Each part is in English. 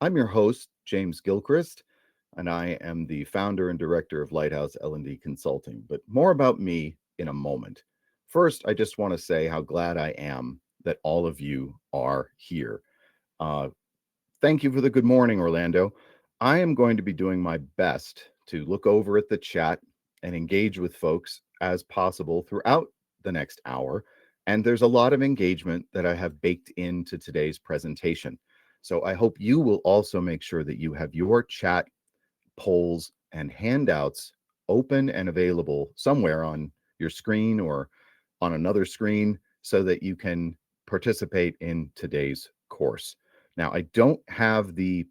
I'm your host, James Gilchrist, and I am the founder and director of Lighthouse L&D Consulting. But more about me in a moment. First, I just want to say how glad I am that all of you are here. Uh, Thank you for the good morning, Orlando. I am going to be doing my best to look over at the chat and engage with folks as possible throughout the next hour. And there's a lot of engagement that I have baked into today's presentation. So I hope you will also make sure that you have your chat, polls, and handouts open and available somewhere on your screen or on another screen so that you can participate in today's course. Now, I don't have a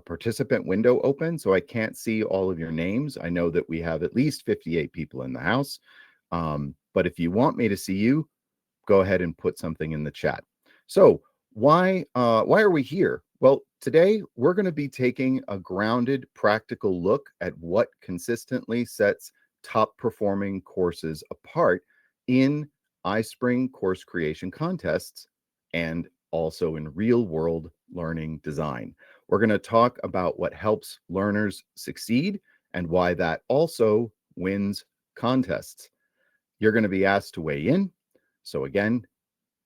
participant window open, so I can't see all of your names. I know that we have at least 58 people in the house. But if you want me to see you, go ahead and put something in the chat. So why are we here? Well, today we're going to be taking a grounded, practical look at what consistently sets top performing courses apart in iSpring course creation contests and also in real world learning design. We're going to talk about what helps learners succeed and why that also wins contests. You're going to be asked to weigh in. So again,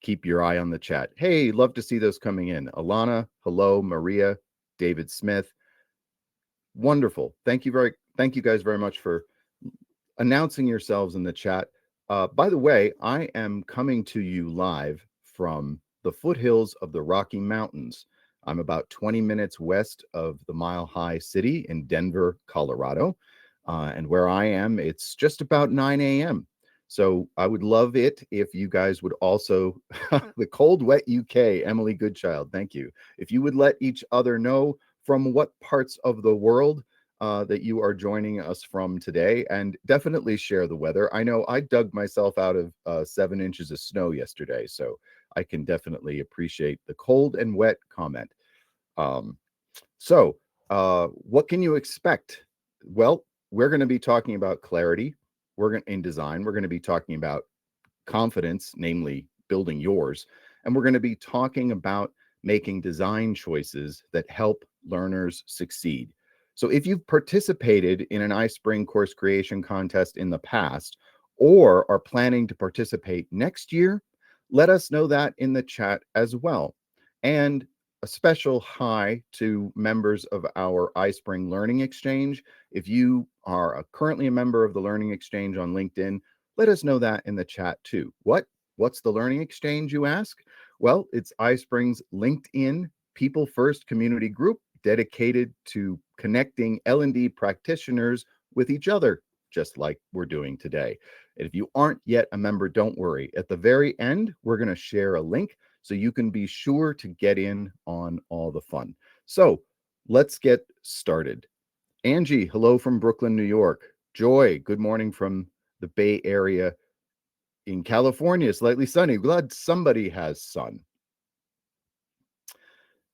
keep your eye on the chat. Hey, love to see those coming in. Alana, hello, Maria, David Smith. Wonderful. Thank you guys very much for announcing yourselves in the chat. By the way, I am coming to you live from the foothills of the Rocky Mountains. I'm about 20 minutes west of the Mile High City in Denver, Colorado. And where I am, it's just about 9 a.m. So I would love it if you guys would also, the cold, wet UK, Emily Goodchild, thank you. If you would let each other know from what parts of the world that you are joining us from today, and definitely share the weather. I know I dug myself out of 7 inches of snow yesterday, so I can definitely appreciate the cold and wet comment. What can you expect? Well, we're going to be talking about clarity. In design, we're going to be talking about confidence, namely building yours. And we're going to be talking about making design choices that help learners succeed. So if you've participated in an iSpring course creation contest in the past, or are planning to participate next year, let us know that in the chat as well. And a special hi to members of our iSpring Learning Exchange. If you are currently a member of the Learning Exchange on LinkedIn, let us know that in the chat too. What's the Learning Exchange, you ask? Well, it's iSpring's LinkedIn People First community group dedicated to connecting L&D practitioners with each other, just like we're doing today. And if you aren't yet a member, don't worry. At the very end, we're going to share a link so you can be sure to get in on all the fun. So let's get started. Angie, hello from Brooklyn, New York. Joy, good morning from the Bay Area in California, slightly sunny. Glad somebody has sun.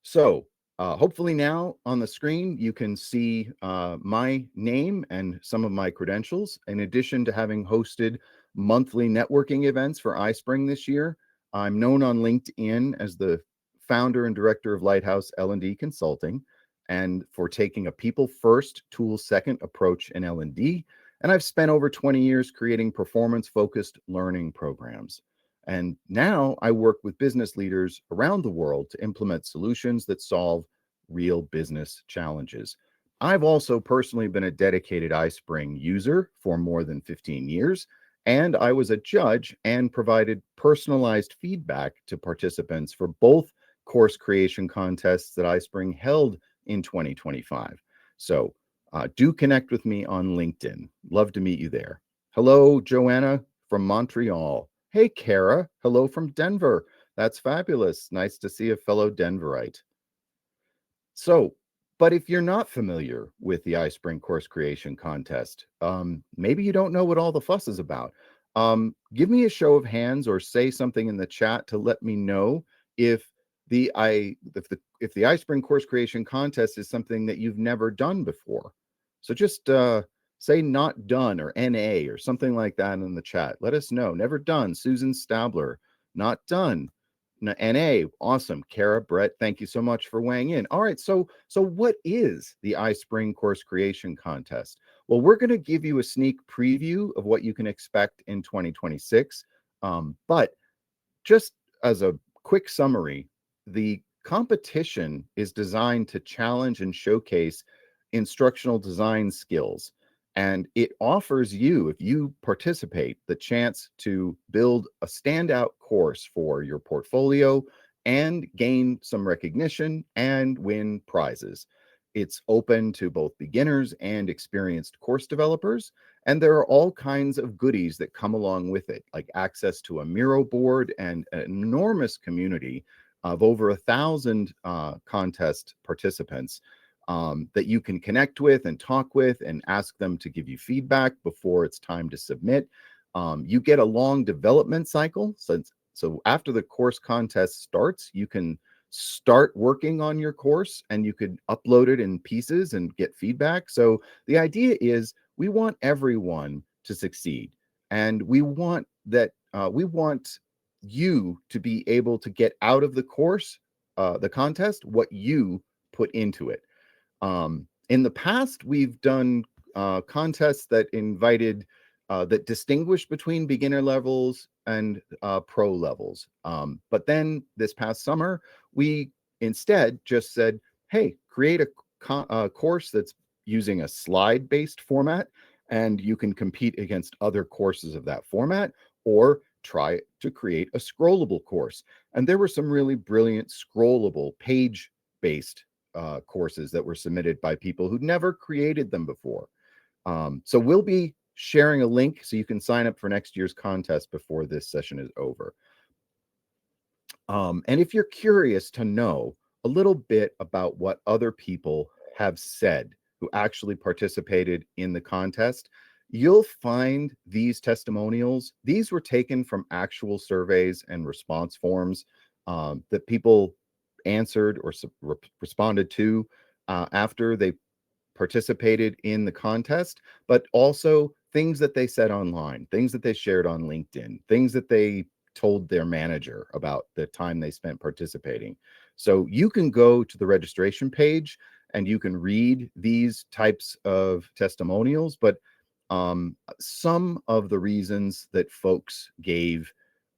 So hopefully now on the screen, you can see my name and some of my credentials. In addition to having hosted monthly networking events for iSpring this year, I'm known on LinkedIn as the founder and director of Lighthouse L&D Consulting, and for taking a people first, tools second approach in L&D. And I've spent over 20 years creating performance-focused learning programs. And now I work with business leaders around the world to implement solutions that solve real business challenges. I've also personally been a dedicated iSpring user for more than 15 years, and I was a judge and provided personalized feedback to participants for both course creation contests that iSpring held in 2025. So do connect with me on LinkedIn. Love to meet you there. Hello, Joanna from Montreal. Hey, Kara. Hello from Denver. That's fabulous. Nice to see a fellow Denverite. So, but if you're not familiar with the iSpring course creation contest, maybe you don't know what all the fuss is about. Give me a show of hands or say something in the chat to let me know if the iSpring course creation contest is something that you've never done before. So just say not done or NA or something like that in the chat. Let us know. Never done. Susan Stabler. not done. NA, awesome. Kara, Brett, thank you so much for weighing in. All right, so what is the iSpring course creation contest? Well, we're going to give you a sneak preview of what you can expect in 2026. But just as a quick summary, the competition is designed to challenge and showcase instructional design skills. And it offers you, if you participate, the chance to build a standout course for your portfolio and gain some recognition and win prizes. It's open to both beginners and experienced course developers. And there are all kinds of goodies that come along with it, like access to a Miro board and an enormous community of over 1,000 contest participants that you can connect with and talk with and ask them to give you feedback before it's time to submit. You get a long development cycle. So after the course contest starts, you can start working on your course and you could upload it in pieces and get feedback. So the idea is we want everyone to succeed, and we want you to be able to get out of the course, the contest, what you put into it. In the past, we've done contests that that distinguished between beginner levels and pro levels. But then this past summer, we instead just said, hey, create a course that's using a slide-based format, and you can compete against other courses of that format, or try to create a scrollable course. And there were some really brilliant scrollable page-based courses that were submitted by people who'd never created them before. So we'll be sharing a link so you can sign up for next year's contest before this session is over. And if you're curious to know a little bit about what other people have said who actually participated in the contest, you'll find these testimonials. These were taken from actual surveys and response forms that people answered or responded to after they participated in the contest, but also things that they said online, things that they shared on LinkedIn, things that they told their manager about the time they spent participating. So you can go to the registration page and you can read these types of testimonials, but some of the reasons that folks gave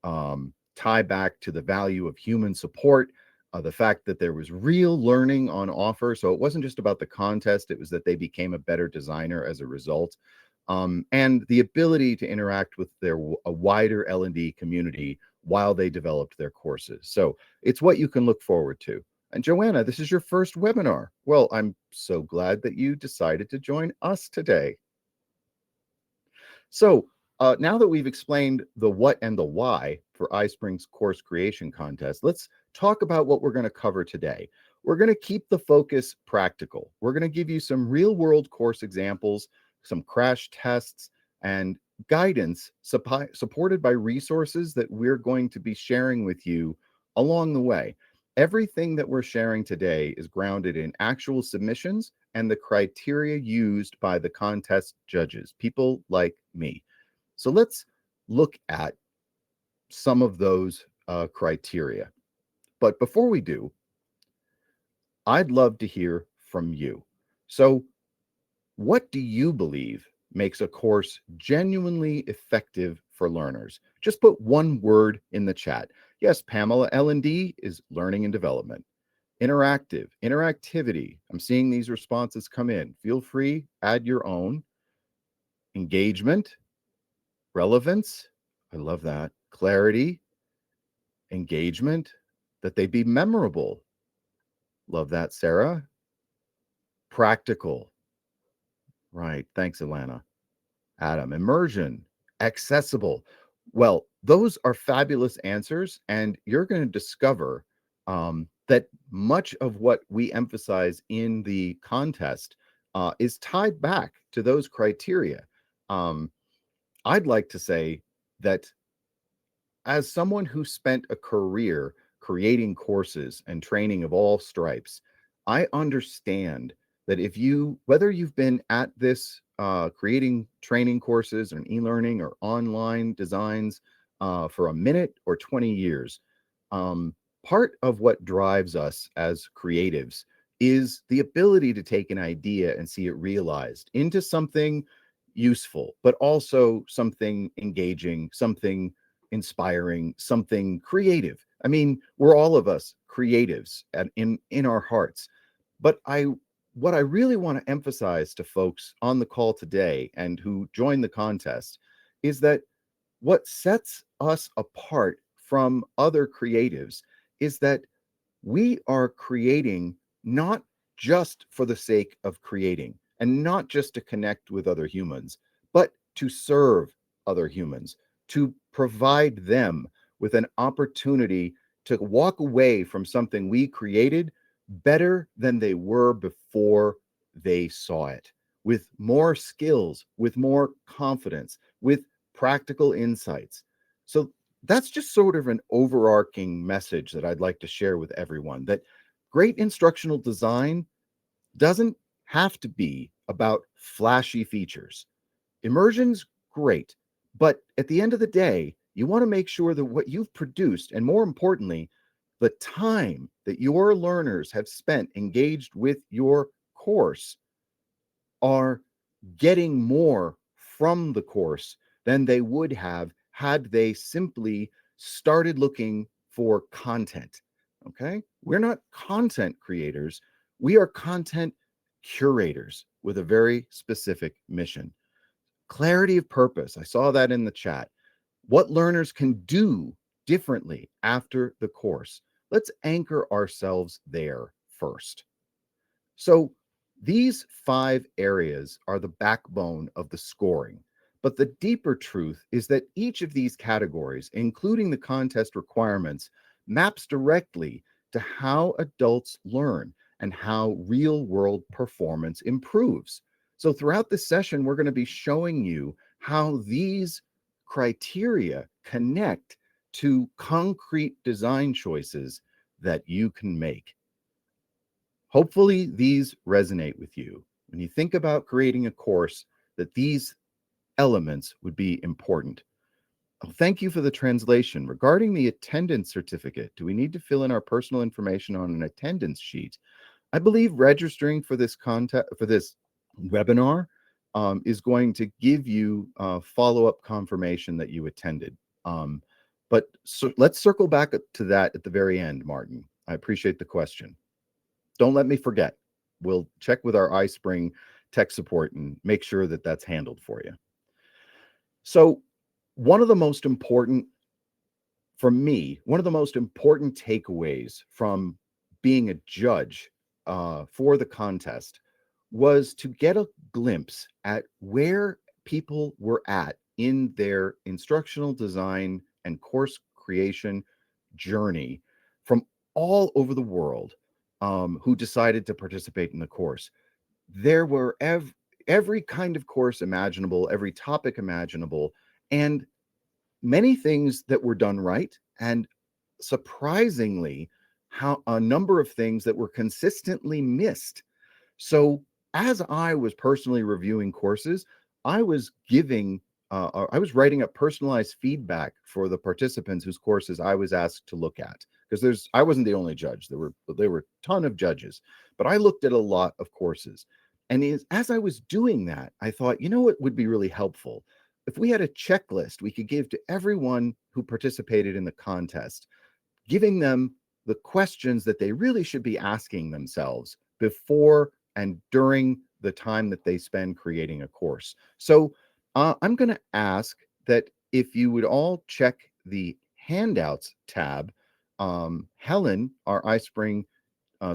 tie back to the value of human support, the fact that there was real learning on offer. So it wasn't just about the contest, it was that they became a better designer as a result. And the ability to interact with a wider L&D community while they developed their courses. So it's what you can look forward to. And Joanna, this is your first webinar. Well, I'm so glad that you decided to join us today. So now that we've explained the what and the why for iSpring's course creation contest, let's talk about what we're going to cover today. We're going to keep the focus practical. We're going to give you some real-world course examples, some crash tests, and guidance supported by resources that we're going to be sharing with you along the way. Everything that we're sharing today is grounded in actual submissions and the criteria used by the contest judges, people like me. So let's look at some of those criteria. But before we do, I'd love to hear from you. So what do you believe makes a course genuinely effective for learners? Just put one word in the chat. Yes, Pamela, L&D is learning and development. Interactivity. I'm seeing these responses come in. Feel free, add your own. Engagement, relevance. I love that. Clarity, engagement, that they be memorable. Love that, Sarah. Practical. Right. Thanks, Alana. Adam, immersion, accessible. Well, those are fabulous answers, and you're going to discover that much of what we emphasize in the contest is tied back to those criteria. I'd like to say that as someone who spent a career creating courses and training of all stripes, I understand that whether you've been at this creating training courses and e-learning or online designs for a minute or 20 years. Part of what drives us as creatives is the ability to take an idea and see it realized into something useful, but also something engaging, something inspiring, something creative. I mean, we're all of us creatives in our hearts. But what I really want to emphasize to folks on the call today and who join the contest is that what sets us apart from other creatives is that we are creating not just for the sake of creating and not just to connect with other humans, but to serve other humans, to provide them with an opportunity to walk away from something we created better than they were before they saw it, with more skills, with more confidence, with practical insights. So that's just sort of an overarching message that I'd like to share with everyone, that great instructional design doesn't have to be about flashy features. Immersion's great, but at the end of the day, you want to make sure that what you've produced, and more importantly, the time that your learners have spent engaged with your course, are getting more from the course than they would have had they simply started looking for content. Okay? We're not content creators, we are content curators with a very specific mission. Clarity of purpose. I saw that in the chat. What learners can do differently after the course. Let's anchor ourselves there first. So these 5 areas are the backbone of the scoring. But the deeper truth is that each of these categories, including the contest requirements, maps directly to how adults learn and how real-world performance improves. So throughout this session, we're going to be showing you how these criteria connect to concrete design choices that you can make. Hopefully, these resonate with you. When you think about creating a course, that these elements would be important. Thank you for the translation. Regarding the attendance certificate, do we need to fill in our personal information on an attendance sheet? I believe registering for this webinar is going to give you follow-up confirmation that you attended. But let's circle back to that at the very end, Martin. I appreciate the question. Don't let me forget. We'll check with our iSpring tech support and make sure that that's handled for you. So one of the most important, for me, one of the most important takeaways from being a judge for the contest was to get a glimpse at where people were at in their instructional design and course creation journey from all over the world who decided to participate in the course. There were every kind of course imaginable, every topic imaginable, and many things that were done right, and surprisingly, how a number of things that were consistently missed. So as I was personally reviewing courses, I was I was writing up personalized feedback for the participants whose courses I was asked to look at, because I wasn't the only judge. There were a ton of judges, but I looked at a lot of courses. And as I was doing that, I thought, you know what would be really helpful? If we had a checklist we could give to everyone who participated in the contest, giving them the questions that they really should be asking themselves before and during the time that they spend creating a course. So I'm going to ask that if you would all check the handouts tab. Helen, our iSpring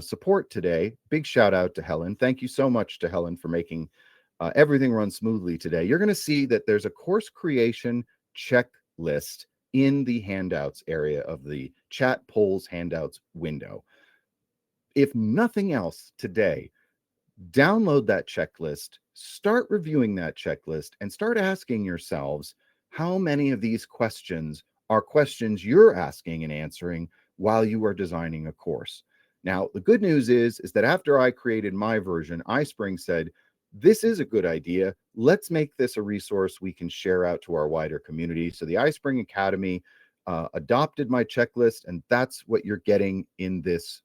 support today, big shout out to Helen. Thank you so much to Helen for making everything run smoothly today. You're going to see that there's a course creation checklist in the handouts area of the chat polls handouts window. If nothing else today, download that checklist, start reviewing that checklist, and start asking yourselves how many of these questions are questions you're asking and answering while you are designing a course. Now, the good news is that after I created my version, iSpring said, this is a good idea. Let's make this a resource we can share out to our wider community. So the iSpring Academy adopted my checklist, and that's what you're getting in this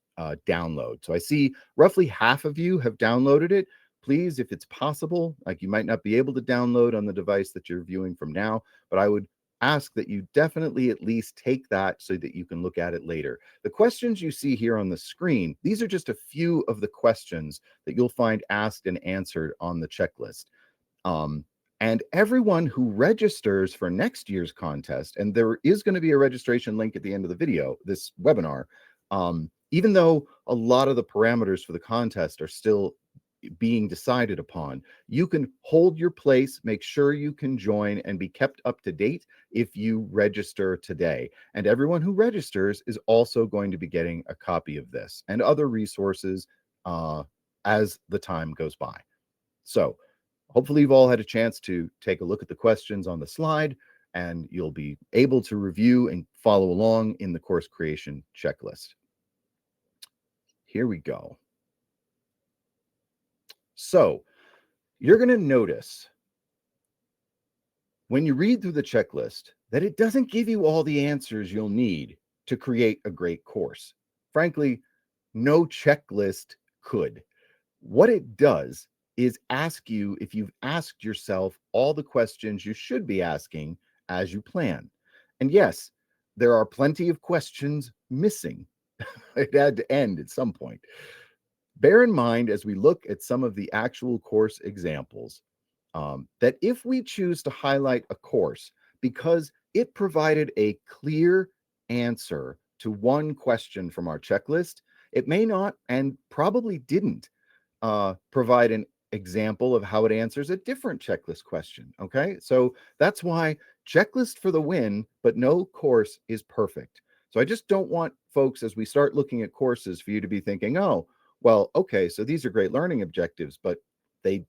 download. So I see roughly half of you have downloaded it. Please, if it's possible, like you might not be able to download on the device that you're viewing from now, but I would ask that you definitely at least take that so that you can look at it later. The questions you see here on the screen, these are just a few of the questions that you'll find asked and answered on the checklist. And everyone who registers for next year's contest, and there is going to be a registration link at the end of the video, this webinar, even though a lot of the parameters for the contest are still being decided upon, you can hold your place, make sure you can join and be kept up to date if you register today. And everyone who registers is also going to be getting a copy of this and other resources as the time goes by. So hopefully you've all had a chance to take a look at the questions on the slide, and you'll be able to review and follow along in the course creation checklist. Here we go. So you're going to notice when you read through the checklist that it doesn't give you all the answers you'll need to create a great course. Frankly, no checklist could. What it does is ask you if you've asked yourself all the questions you should be asking as you plan. And yes, there are plenty of questions missing. It had to end at some point. Bear in mind as we look at some of the actual course examples that if we choose to highlight a course because it provided a clear answer to one question from our checklist, it may not and probably didn't provide an example of how it answers a different checklist question. Okay, so that's why checklist for the win, but no course is perfect. So I just don't want folks, as we start looking at courses, for you to be thinking, oh, well, okay, so these are great learning objectives, but the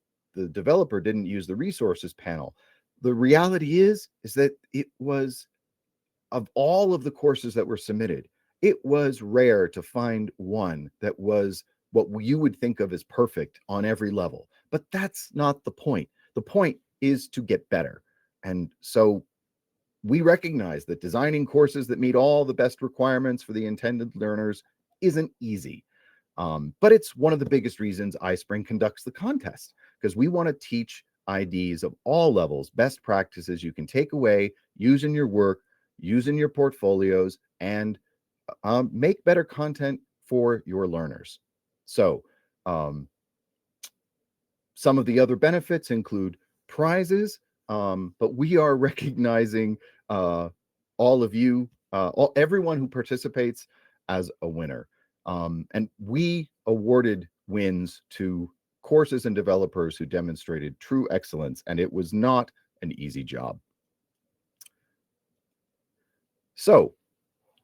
developer didn't use the resources panel. The reality is that it was, of all of the courses that were submitted, it was rare to find one that was what you would think of as perfect on every level. But that's not the point. The point is to get better. And so we recognize that designing courses that meet all the best requirements for the intended learners isn't easy. But it's one of the biggest reasons iSpring conducts the contest, because we want to teach IDs of all levels, best practices you can take away, use in your work, use in your portfolios, and make better content for your learners. So some of the other benefits include prizes, but we are recognizing all of you, everyone who participates as a winner. And we awarded wins to courses and developers who demonstrated true excellence, and it was not an easy job. So,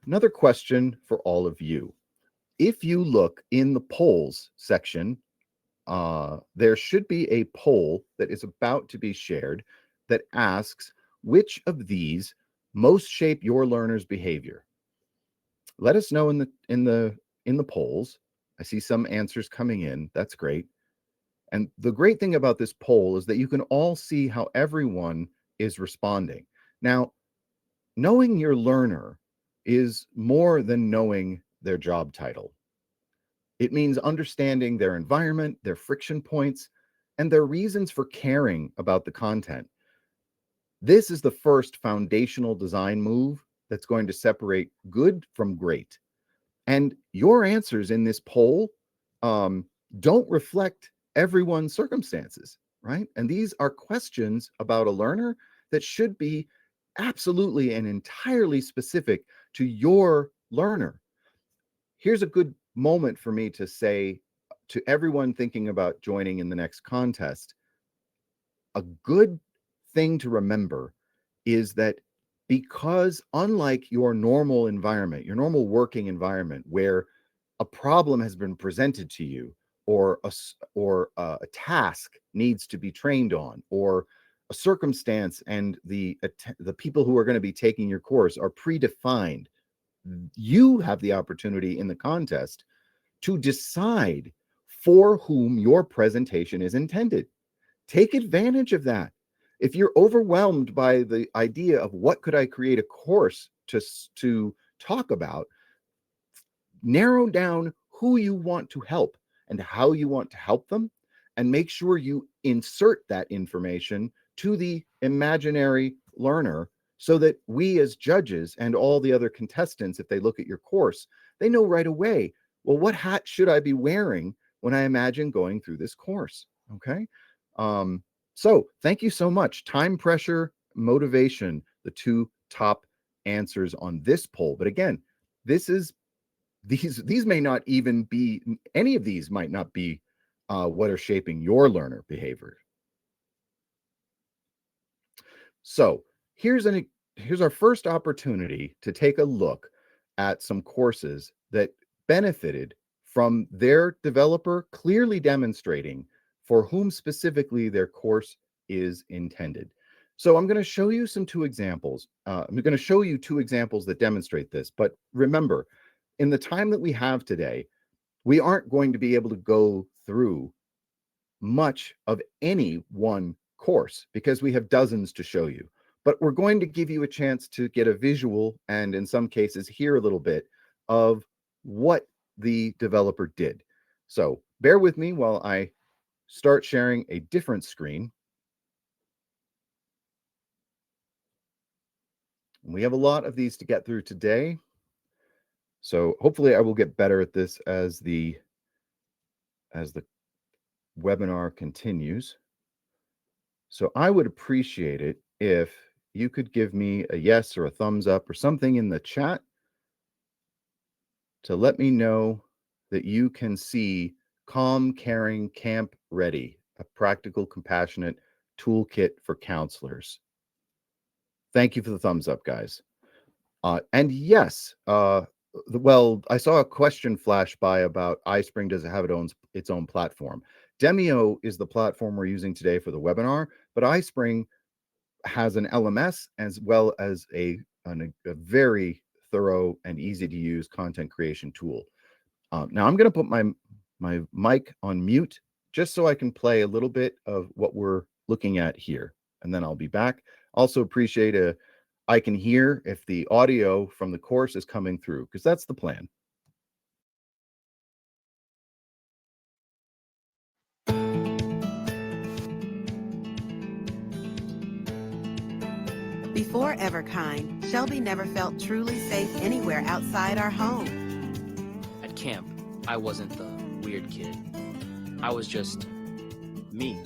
another question for all of you. If you look in the polls section, there should be a poll that is about to be shared that asks which of these most shape your learner's behavior. Let us know in the polls. I see some answers coming in. That's great. And the great thing about this poll is that you can all see how everyone is responding. Now, knowing your learner is more than knowing their job title. It means understanding their environment, their friction points, and their reasons for caring about the content. This is the first foundational design move that's going to separate good from great. And your answers in this poll don't reflect everyone's circumstances, right? And these are questions about a learner that should be absolutely and entirely specific to your learner. Here's a good moment for me to say to everyone thinking about joining in the next contest, a good thing to remember is that because unlike your normal environment, your normal working environment where a problem has been presented to you or a task needs to be trained on, or a circumstance and the people who are going to be taking your course are predefined, you have the opportunity in the contest to decide for whom your presentation is intended. Take advantage of that. If you're overwhelmed by the idea of what could I create a course to talk about, narrow down who you want to help and how you want to help them, and make sure you insert that information to the imaginary learner so that we as judges and all the other contestants, if they look at your course, they know right away, well, what hat should I be wearing when I imagine going through this course? Okay. So thank you so much. Time pressure, motivation, the two top answers on this poll. But again, this is these may not even be, any of these might not be what are shaping your learner behavior. So here's our first opportunity to take a look at some courses that benefited from their developer clearly demonstrating for whom specifically their course is intended. So I'm going to show you two examples. I'm going to show you two examples that demonstrate this. But remember, in the time that we have today, we aren't going to be able to go through much of any one course because we have dozens to show you. But we're going to give you a chance to get a visual and in some cases hear a little bit of what the developer did. So bear with me while I start sharing a different screen. We have a lot of these to get through today. So hopefully I will get better at this as the webinar continues. So I would appreciate it if you could give me a yes or a thumbs up or something in the chat to let me know that you can see Calm, Caring, Camp Ready, a practical, compassionate toolkit for counselors. Thank you for the thumbs up, guys. And yes, well, I saw a question flash by about iSpring, does it have its own platform? Demio is the platform we're using today for the webinar, but iSpring has an LMS as well as a very thorough and easy to use content creation tool. Now I'm going to put my mic on mute just so I can play a little bit of what we're looking at here, and then I'll be back. Also appreciate I can hear if the audio from the course is coming through, because that's the plan. Before Everkind, Shelby never felt truly safe anywhere outside our home. At camp, I wasn't the weird kid. I was just me.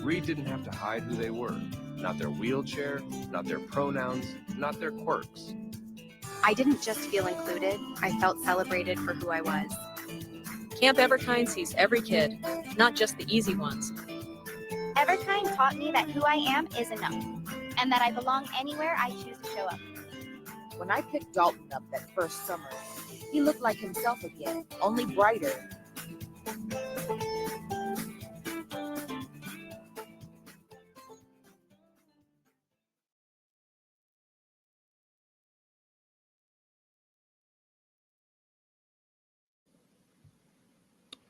Reed didn't have to hide who they were. Not their wheelchair, not their pronouns, not their quirks. I didn't just feel included, I felt celebrated for who I was. Camp Everkind sees every kid, not just the easy ones. Everkind taught me that who I am is enough, and that I belong anywhere I choose to show up. When I picked Dalton up that first summer, he looked like himself again, only brighter.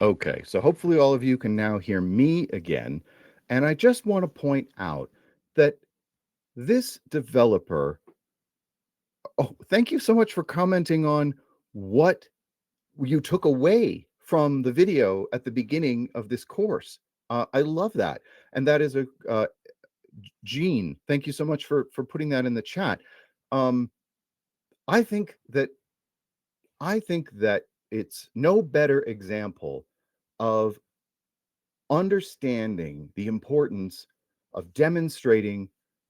Okay, so hopefully all of you can now hear me again. And I just want to point out that this developer, oh, thank you so much for commenting on what you took away from the video at the beginning of this course. I love that. And that is Jean, thank you so much for putting that in the chat. I think that it's no better example of understanding the importance of demonstrating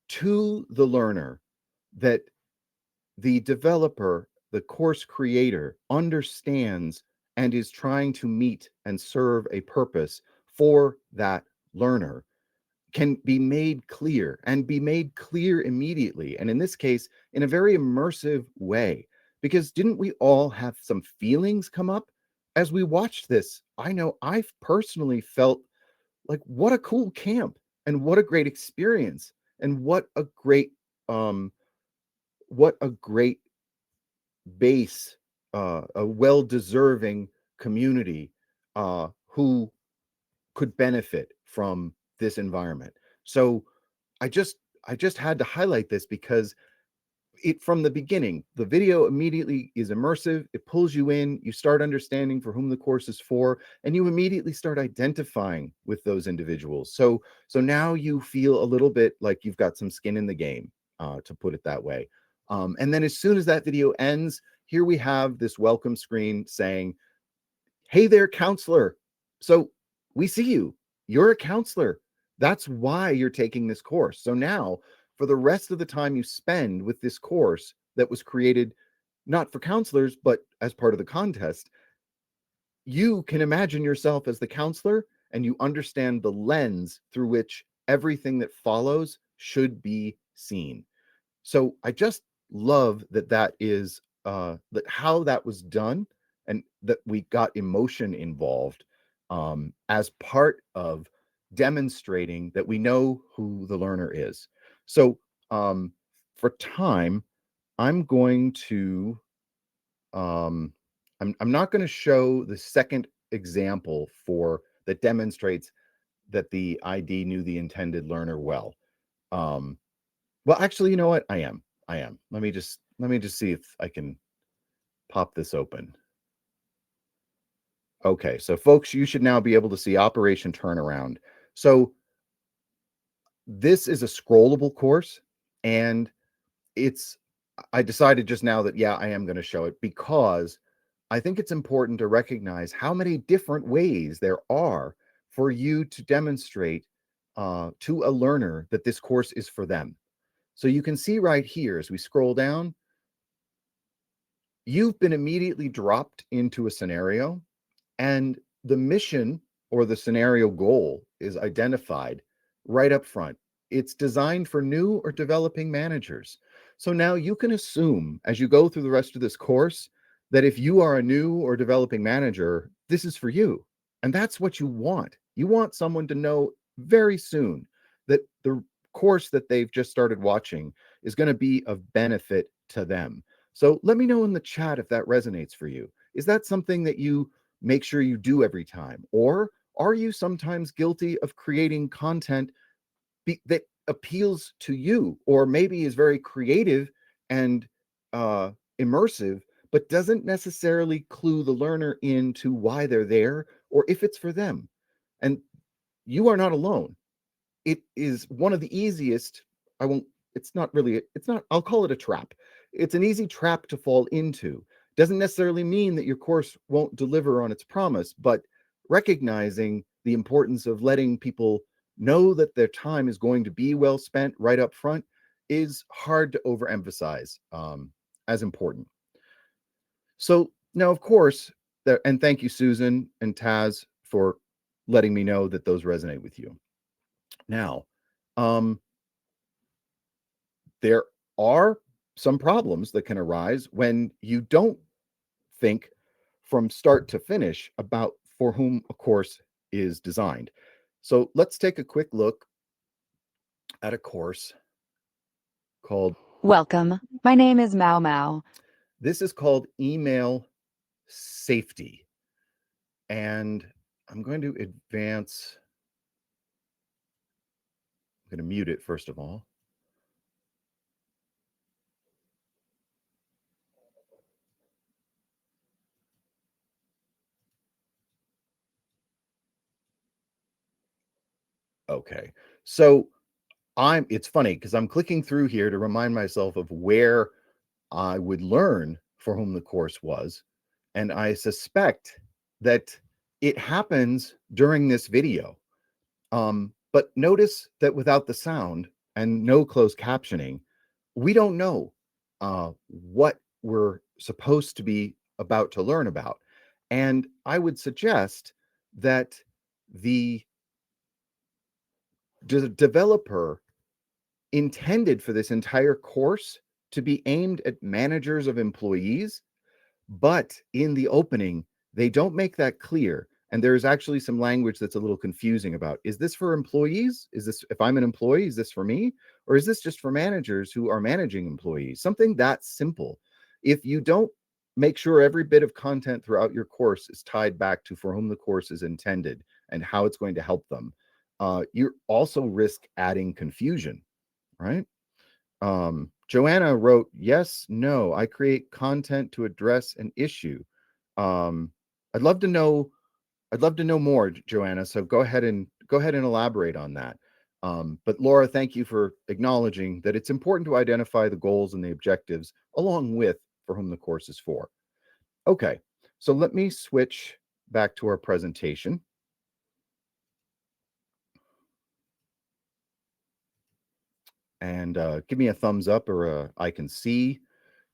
to the learner that the developer, the course creator, understands and is trying to meet and serve a purpose for that learner, can be made clear and be made clear immediately. And in this case, in a very immersive way. Because didn't we all have some feelings come up as we watched this? I know I've personally felt like, what a cool camp and what a great experience and what a great base, a well-deserving community who could benefit from this environment. So I just had to highlight this because it, from the beginning, the video immediately is immersive. It pulls you in, you start understanding for whom the course is for, and you immediately start identifying with those individuals. So now you feel a little bit like you've got some skin in the game, to put it that way. And then as soon as that video ends, here we have this welcome screen saying, "Hey there, counselor. So we see you. You're a counselor. That's why you're taking this course." So now, for the rest of the time you spend with this course that was created not for counselors, but as part of the contest, you can imagine yourself as the counselor and you understand the lens through which everything that follows should be seen. So I just love that is that how that was done, and that we got emotion involved as part of demonstrating that we know who the learner is. So for time, I'm going to I'm not going to show the second example for that demonstrates that the ID knew the intended learner well. Well, actually, you know what? I am. Let me just see if I can pop this open. Okay, so folks, you should now be able to see Operation Turnaround. So this is a scrollable course, and I decided just now that, yeah, I am going to show it because I think it's important to recognize how many different ways there are for you to demonstrate to a learner that this course is for them. So you can see right here, as we scroll down, you've been immediately dropped into a scenario, and the mission or the scenario goal is identified right up front. It's designed for new or developing managers. So now you can assume as you go through the rest of this course that if you are a new or developing manager, this is for you. And that's what you want. You want someone to know very soon that the course that they've just started watching is going to be of benefit to them. So let me know in the chat if that resonates for you. Is that something that you make sure you do every time? Or are you sometimes guilty of creating content that appeals to you, or maybe is very creative and immersive, but doesn't necessarily clue the learner into why they're there or if it's for them? And you are not alone. It is one of the easiest, I won't, it's not really, it's not, I'll call it a trap. It's an easy trap to fall into. Doesn't necessarily mean that your course won't deliver on its promise, but recognizing the importance of letting people know that their time is going to be well spent right up front is hard to overemphasize as important. So now, of course, and thank you, Susan and Taz, for letting me know that those resonate with you. Now, there are some problems that can arise when you don't think from start to finish about for whom a course is designed. So let's take a quick look at a course called, Welcome. My name is Mao Mao. this is called Email Safety. And I'm going to advance, I'm going to mute it first of all. Okay, so it's funny because I'm clicking through here to remind myself of where I would learn for whom the course was. And I suspect that it happens during this video. But notice that without the sound and no closed captioning, we don't know what we're supposed to be about to learn about. And I would suggest that the developer intended for this entire course to be aimed at managers of employees, but in the opening, they don't make that clear. And there's actually some language that's a little confusing about, is this for employees? Is this, if I'm an employee, is this for me? Or is this just for managers who are managing employees? Something that simple. If you don't make sure every bit of content throughout your course is tied back to for whom the course is intended and how it's going to help them, you also risk adding confusion, right? Joanna wrote, yes, no, I create content to address an issue. I'd love to know more, Joanna. So go ahead and elaborate on that. But Laura, thank you for acknowledging that it's important to identify the goals and the objectives along with for whom the course is for. Okay, so let me switch back to our presentation. And give me a thumbs up or I can see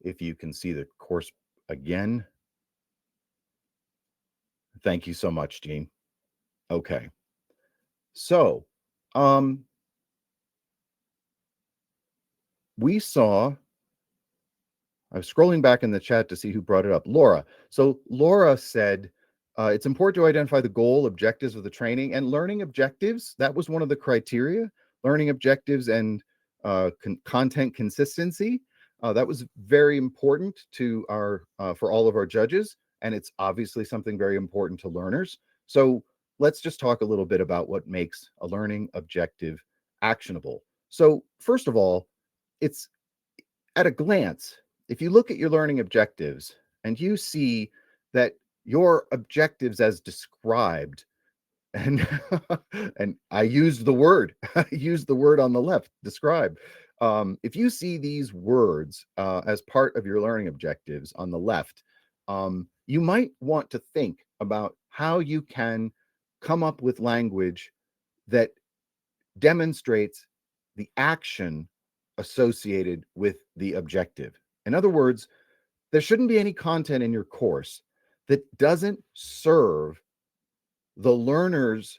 if you can see the course again. Thank you so much, Jean. Okay. So, we saw, I was scrolling back in the chat to see who brought it up. Laura. So Laura said, it's important to identify the goal, objectives of the training, and learning objectives. That was one of the criteria, learning objectives and content consistency. That was very important to for all of our judges, and it's obviously something very important to learners. So let's just talk a little bit about what makes a learning objective actionable. So first of all, it's at a glance, if you look at your learning objectives and you see that your objectives as described, and and I used the word, on the left, describe. If you see these words as part of your learning objectives on the left, you might want to think about how you can come up with language that demonstrates the action associated with the objective. In other words, there shouldn't be any content in your course that doesn't serve the learner's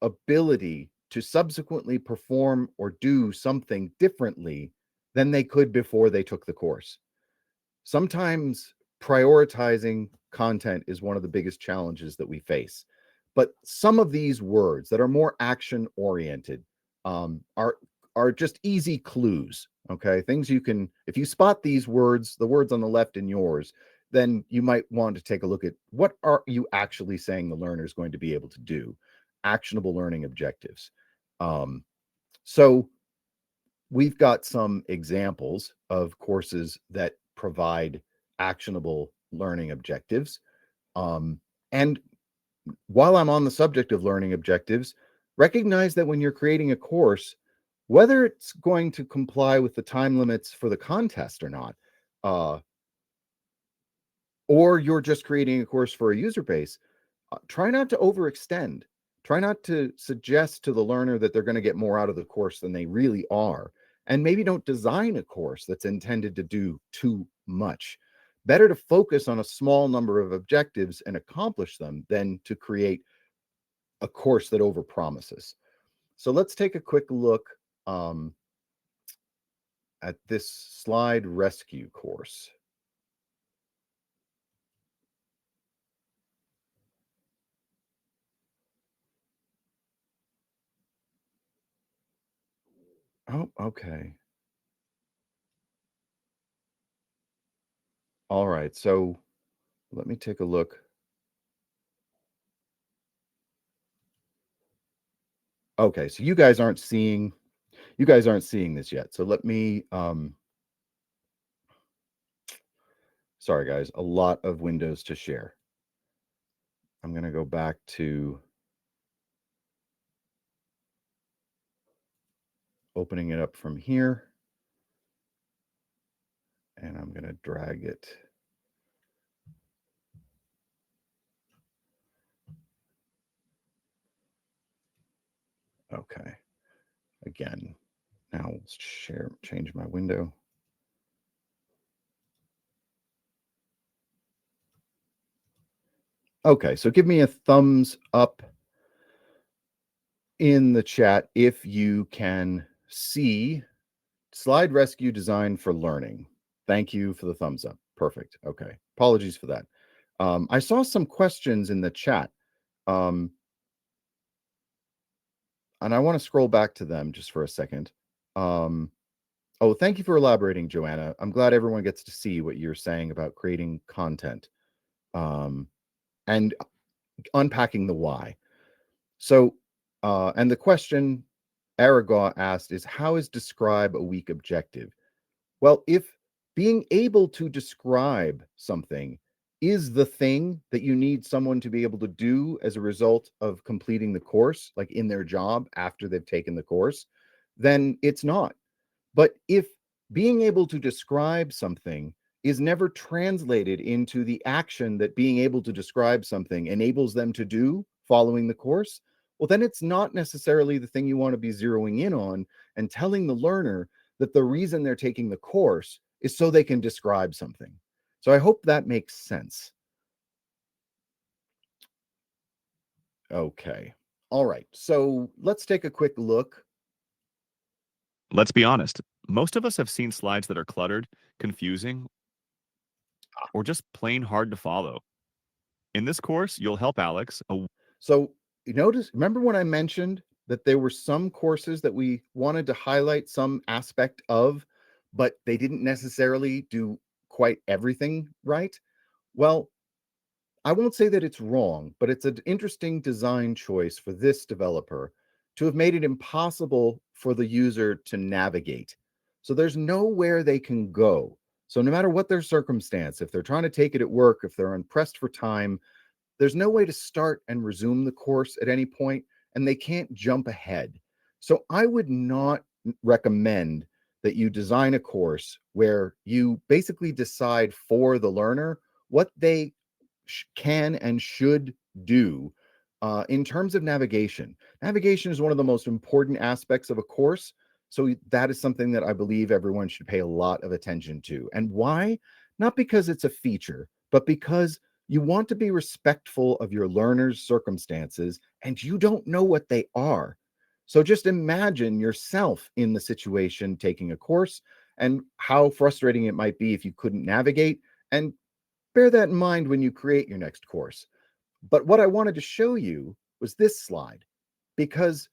ability to subsequently perform or do something differently than they could before they took the course. Sometimes prioritizing content is one of the biggest challenges that we face. But some of these words that are more action oriented are just easy clues. Okay, things you can, if you spot these words, the words on the left in yours, then you might want to take a look at what are you actually saying the learner is going to be able to do. Actionable learning objectives. So we've got some examples of courses that provide actionable learning objectives. And while I'm on the subject of learning objectives, recognize that when you're creating a course, whether it's going to comply with the time limits for the contest or not, or you're just creating a course for a user base, try not to overextend. Try not to suggest to the learner that they're going to get more out of the course than they really are. And maybe don't design a course that's intended to do too much. Better to focus on a small number of objectives and accomplish them than to create a course that overpromises. So let's take a quick look at this slide rescue course. Oh, okay. All right, so let me take a look. Okay, so you guys aren't seeing this yet. So let me sorry guys, a lot of windows to share. I'm going to go back to opening it up from here. And I'm going to drag it. Okay. Again, now let's change my window. Okay, so give me a thumbs up in the chat if you can see slide rescue design for learning. Thank you for the thumbs up. Perfect. Okay. Apologies for that. I saw some questions in the chat. And I want to scroll back to them just for a second. Oh, thank you for elaborating, Joanna. I'm glad everyone gets to see what you're saying about creating content and unpacking the why. So And the question Aragaw asked is, how is describe a weak objective? Well, if being able to describe something is the thing that you need someone to be able to do as a result of completing the course, like in their job after they've taken the course, then it's not. But if being able to describe something is never translated into the action that being able to describe something enables them to do following the course, well, then it's not necessarily the thing you want to be zeroing in on and telling the learner that the reason they're taking the course is so they can describe something. So I hope that makes sense. Okay. All right. So let's take a quick look. Let's be honest. Most of us have seen slides that are cluttered, confusing, or just plain hard to follow. In this course, you'll help Alex. So you notice, remember when I mentioned that there were some courses that we wanted to highlight some aspect of, but they didn't necessarily do quite everything right? Well, I won't say that it's wrong, but it's an interesting design choice for this developer to have made it impossible for the user to navigate. So there's nowhere they can go. So no matter what their circumstance, if they're trying to take it at work, if they're pressed for time, there's no way to start and resume the course at any point, and they can't jump ahead. So I would not recommend that you design a course where you basically decide for the learner what they can and should do in terms of navigation. Navigation is one of the most important aspects of a course. So that is something that I believe everyone should pay a lot of attention to. And why? Not because it's a feature, but because you want to be respectful of your learner's circumstances and you don't know what they are. So just imagine yourself in the situation taking a course and how frustrating it might be if you couldn't navigate, and bear that in mind when you create your next course. But what I wanted to show you was this slide, because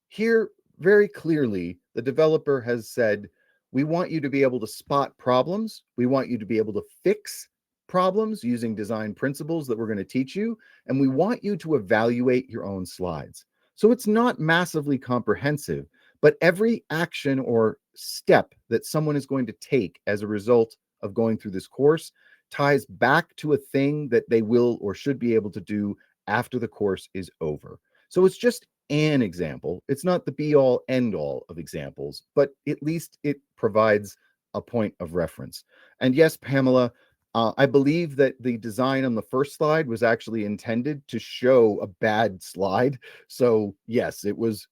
here very clearly the developer has said, we want you to be able to spot problems. We want you to be able to fix problems using design principles that we're going to teach you. And we want you to evaluate your own slides. So it's not massively comprehensive, but every action or step that someone is going to take as a result of going through this course ties back to a thing that they will or should be able to do after the course is over. So it's just an example. It's not the be all end all of examples, but at least it provides a point of reference. And yes, Pamela, I believe that the design on the first slide was actually intended to show a bad slide. So yes, it was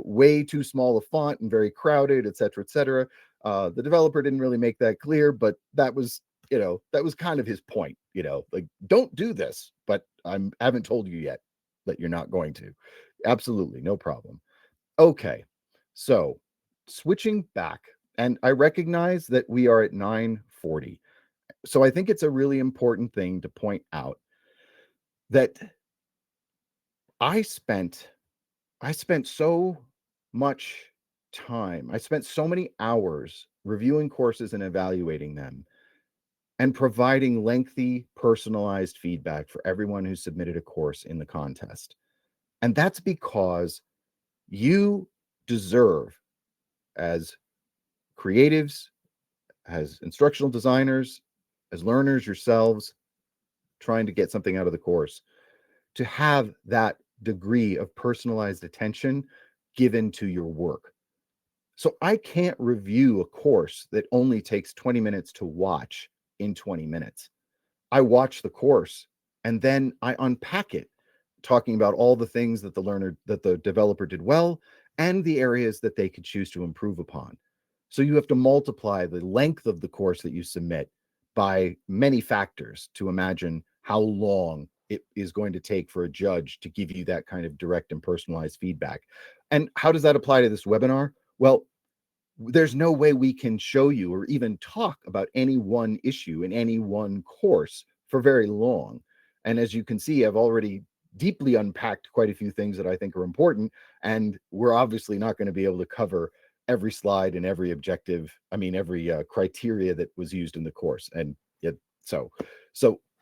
way too small a font and very crowded, et cetera, et cetera. The developer didn't really make that clear, but that was, that was kind of his point, like, don't do this, but I haven't told you yet that you're not going to. Absolutely, no problem. Okay, so switching back, and I recognize that we are at 9:40. So I think it's a really important thing to point out that I spent so much time, I spent so many hours reviewing courses and evaluating them and providing lengthy, personalized feedback for everyone who submitted a course in the contest. And that's because you deserve, as creatives, as instructional designers, as learners yourselves, trying to get something out of the course, to have that degree of personalized attention given to your work. So I can't review a course that only takes 20 minutes to watch in 20 minutes. I watch the course and then I unpack it, talking about all the things that the developer did well and the areas that they could choose to improve upon. So you have to multiply the length of the course that you submit by many factors to imagine how long it is going to take for a judge to give you that kind of direct and personalized feedback. And how does that apply to this webinar? Well, there's no way we can show you or even talk about any one issue in any one course for very long. And as you can see, I've already deeply unpacked quite a few things that I think are important. And we're obviously not going to be able to cover every slide and every objective, every criteria that was used in the course. And so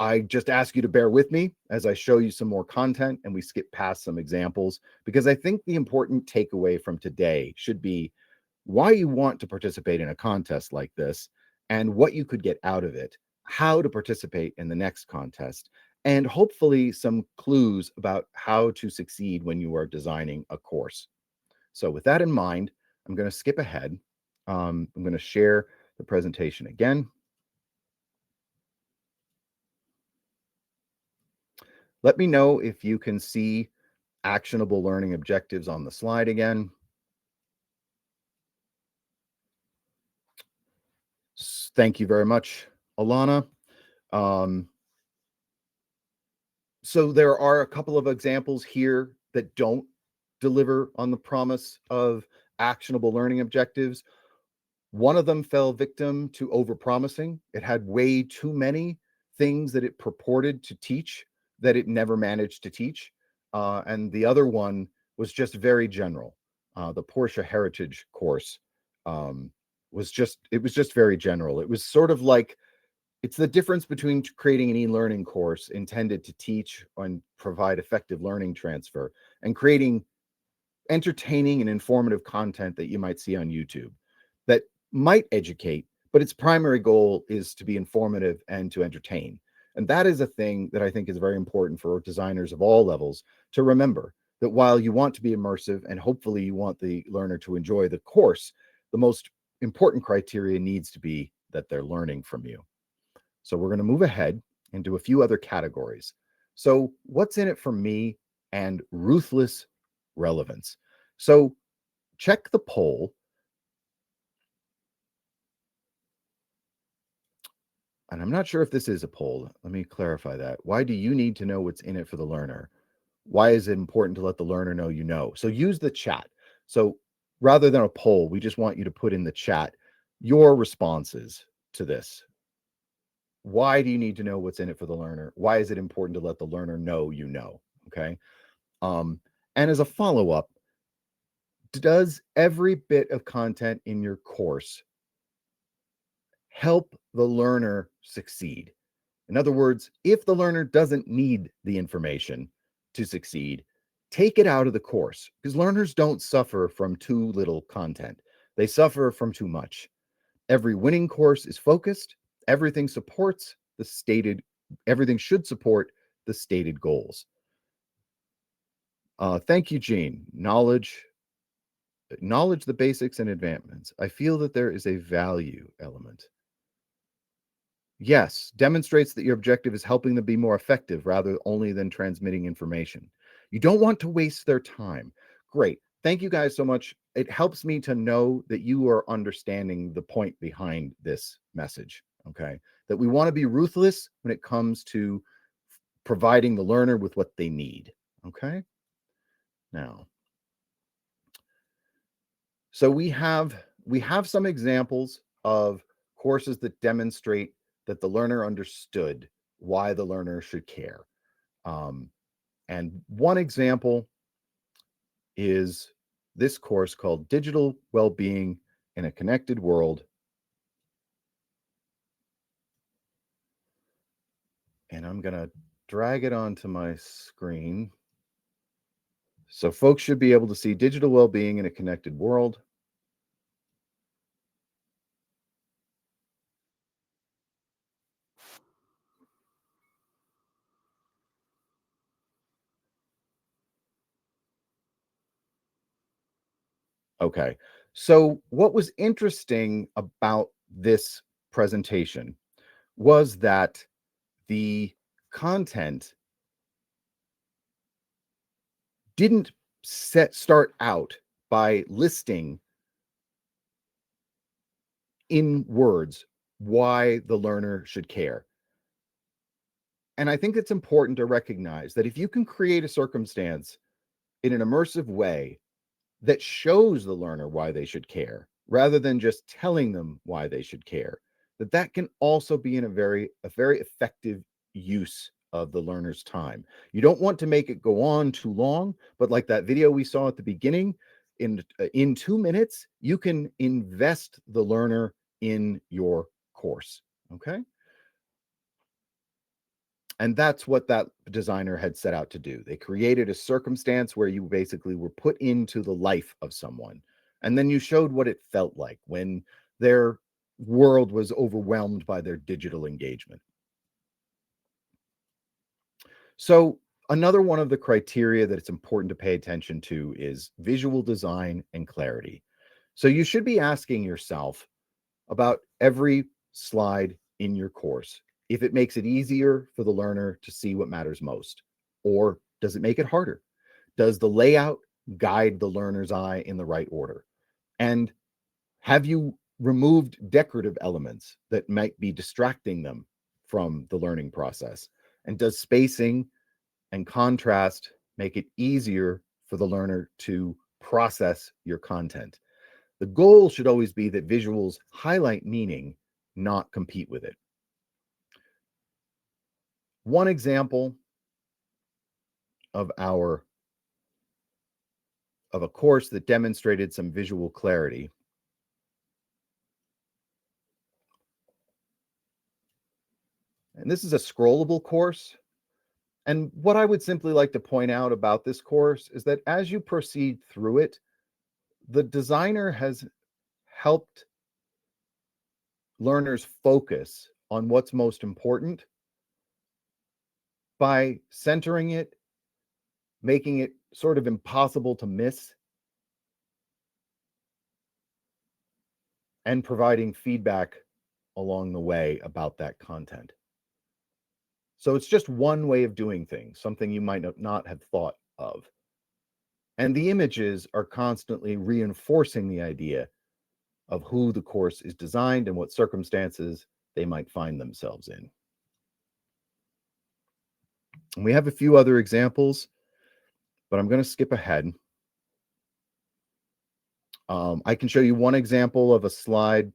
I just ask you to bear with me as I show you some more content and we skip past some examples, because I think the important takeaway from today should be why you want to participate in a contest like this and what you could get out of it, how to participate in the next contest, and hopefully some clues about how to succeed when you are designing a course. So with that in mind, I'm going to skip ahead. I'm going to share the presentation again. Let me know if you can see actionable learning objectives on the slide again. Thank you very much, Alana. So there are a couple of examples here that don't deliver on the promise of actionable learning objectives. One of them fell victim to overpromising. It had way too many things that it purported to teach that it never managed to teach. And the other one was just very general. The Porsche Heritage course was just very general. It was sort of like, it's the difference between creating an e-learning course intended to teach and provide effective learning transfer and creating entertaining and informative content that you might see on YouTube that might educate, but its primary goal is to be informative and to entertain. And that is a thing that I think is very important for designers of all levels to remember, that while you want to be immersive and hopefully you want the learner to enjoy the course, the most important criteria needs to be that they're learning from you. So we're going to move ahead and do a few other categories. So what's in it for me and ruthless relevance? So check the poll. And I'm not sure if this is a poll. Let me clarify that. Why do you need to know what's in it for the learner? Why is it important to let the learner know you know? So use the chat. So rather than a poll, we just want you to put in the chat your responses to this. Why do you need to know what's in it for the learner? Why is it important to let the learner know you know? Okay. And as a follow-up, does every bit of content in your course help the learner succeed? In other words, if the learner doesn't need the information to succeed, take it out of the course, because learners don't suffer from too little content. They suffer from too much. Every winning course is focused. Everything should support the stated goals. Thank you, Gene. Acknowledge the basics and advancements. I feel that there is a value element. Yes, demonstrates that your objective is helping them be more effective rather only than transmitting information. You don't want to waste their time. Great. Thank you guys so much. It helps me to know that you are understanding the point behind this message, okay? That we want to be ruthless when it comes to providing the learner with what they need, okay? Now, so we have some examples of courses that demonstrate that the learner understood why the learner should care. And one example is this course called Digital Wellbeing in a Connected World. And I'm going to drag it onto my screen. So folks should be able to see digital well-being in a connected world. Okay. So what was interesting about this presentation was that the content didn't start out by listing in words why the learner should care. And I think it's important to recognize that if you can create a circumstance in an immersive way that shows the learner why they should care, rather than just telling them why they should care, that can also be a very effective use of the learner's time. You don't want to make it go on too long, but like that video we saw at the beginning, in 2 minutes, you can invest the learner in your course, okay? And that's what that designer had set out to do. They created a circumstance where you basically were put into the life of someone. And then you showed what it felt like when their world was overwhelmed by their digital engagement. So another one of the criteria that it's important to pay attention to is visual design and clarity. So you should be asking yourself about every slide in your course if it makes it easier for the learner to see what matters most, or does it make it harder? Does the layout guide the learner's eye in the right order? And have you removed decorative elements that might be distracting them from the learning process? And does spacing and contrast make it easier for the learner to process your content? The goal should always be that visuals highlight meaning, not compete with it. One example of a course that demonstrated some visual clarity and this is a scrollable course. And what I would simply like to point out about this course is that as you proceed through it, the designer has helped learners focus on what's most important by centering it, making it sort of impossible to miss, and providing feedback along the way about that content. So it's just one way of doing things, something you might not have thought of. And the images are constantly reinforcing the idea of who the course is designed and what circumstances they might find themselves in. And we have a few other examples, but I'm going to skip ahead. I can show you one example of a slide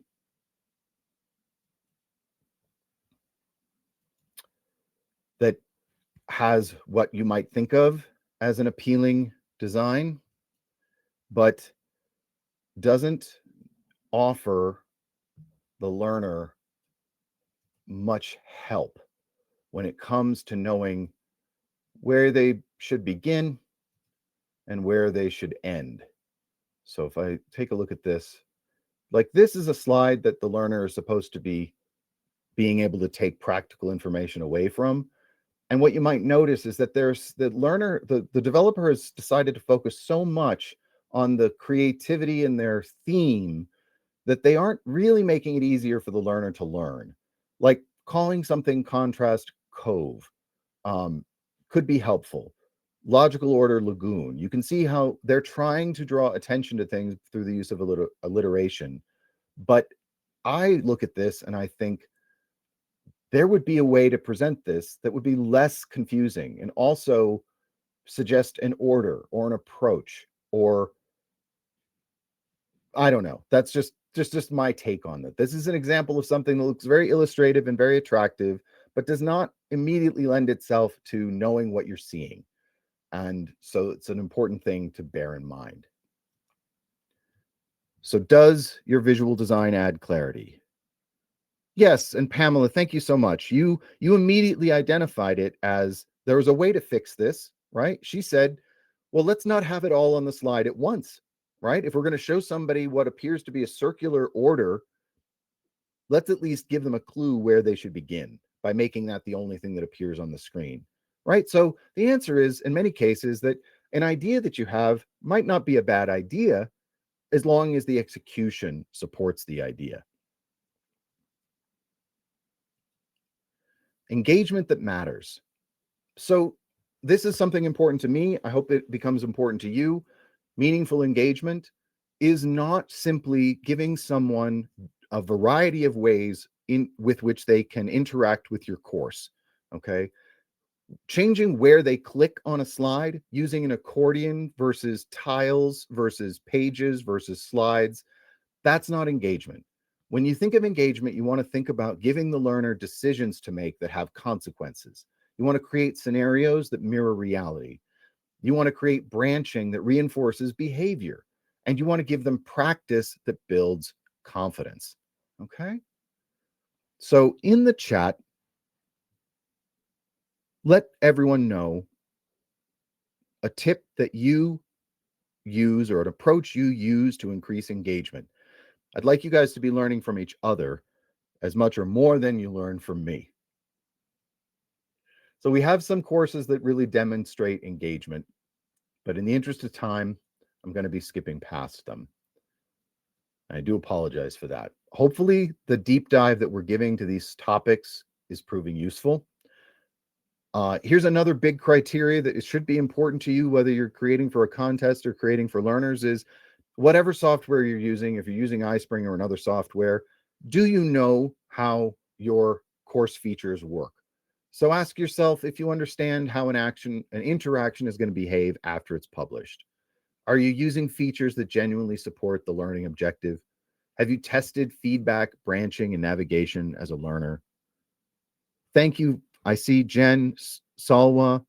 that has what you might think of as an appealing design, but doesn't offer the learner much help when it comes to knowing where they should begin and where they should end. So if I take a look at this, like this is a slide that the learner is supposed to be being able to take practical information away from. And what you might notice is that there's the learner, the developer has decided to focus so much on the creativity and their theme that they aren't really making it easier for the learner to learn. Like calling something contrast cove could be helpful. Logical order lagoon. You can see how they're trying to draw attention to things through the use of alliteration. But I look at this and I think there would be a way to present this that would be less confusing and also suggest an order or an approach, or I don't know. That's just my take on it. This is an example of something that looks very illustrative and very attractive, but does not immediately lend itself to knowing what you're seeing. And so it's an important thing to bear in mind. So does your visual design add clarity? Yes, and Pamela, thank you so much. You immediately identified it as there was a way to fix this, right? She said, well, let's not have it all on the slide at once, right? If we're going to show somebody what appears to be a circular order, let's at least give them a clue where they should begin by making that the only thing that appears on the screen, right? So the answer is, in many cases, that an idea that you have might not be a bad idea as long as the execution supports the idea. Engagement that matters. So this is something important to me. I hope it becomes important to you. Meaningful engagement is not simply giving someone a variety of ways with which they can interact with your course. Okay. Changing where they click on a slide, using an accordion versus tiles versus pages versus slides, that's not engagement. When you think of engagement, you want to think about giving the learner decisions to make that have consequences. You want to create scenarios that mirror reality. You want to create branching that reinforces behavior. And you want to give them practice that builds confidence. Okay? So in the chat, let everyone know a tip that you use or an approach you use to increase engagement. I'd like you guys to be learning from each other as much or more than you learn from me. So we have some courses that really demonstrate engagement, but in the interest of time, I'm going to be skipping past them. I do apologize for that. Hopefully, the deep dive that we're giving to these topics is proving useful. Here's another big criteria that it should be important to you, whether you're creating for a contest or creating for learners, is whatever software you're using, if you're using iSpring or another software, do you know how your course features work? So ask yourself if you understand how an interaction is going to behave after it's published. Are you using features that genuinely support the learning objective? Have you tested feedback, branching, and navigation as a learner? Thank you. I see Jen Salwa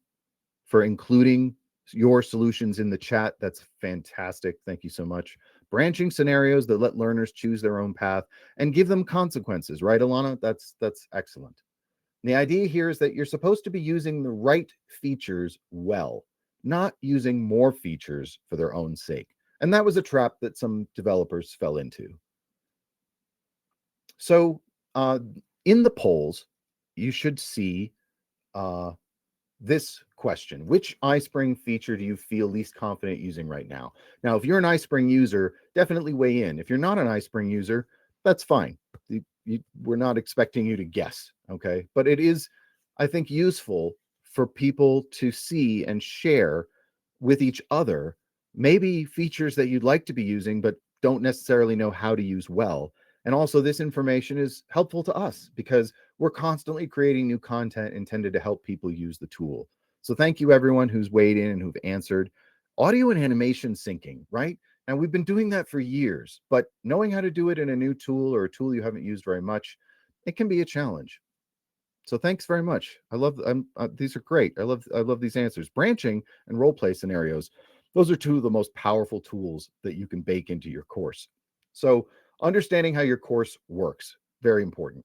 for including your solutions in the chat. That's fantastic. Thank you so much. Branching scenarios that let learners choose their own path and give them consequences, right, Alana? That's excellent. The idea here is that you're supposed to be using the right features well, not using more features for their own sake. And that was a trap that some developers fell into. So in the polls, you should see this question: which iSpring feature do you feel least confident using right now? Now, if you're an iSpring user, definitely weigh in. If you're not an iSpring user, that's fine. We're not expecting you to guess, okay? But it is, I think, useful for people to see and share with each other maybe features that you'd like to be using but don't necessarily know how to use well. And also, this information is helpful to us because we're constantly creating new content intended to help people use the tool. So thank you everyone who's weighed in and who've answered. Audio and animation syncing, right? And we've been doing that for years, but knowing how to do it in a new tool or a tool you haven't used very much, it can be a challenge. So thanks very much. I love these are great. I love these answers. Branching and role play scenarios. Those are two of the most powerful tools that you can bake into your course. So understanding how your course works, very important.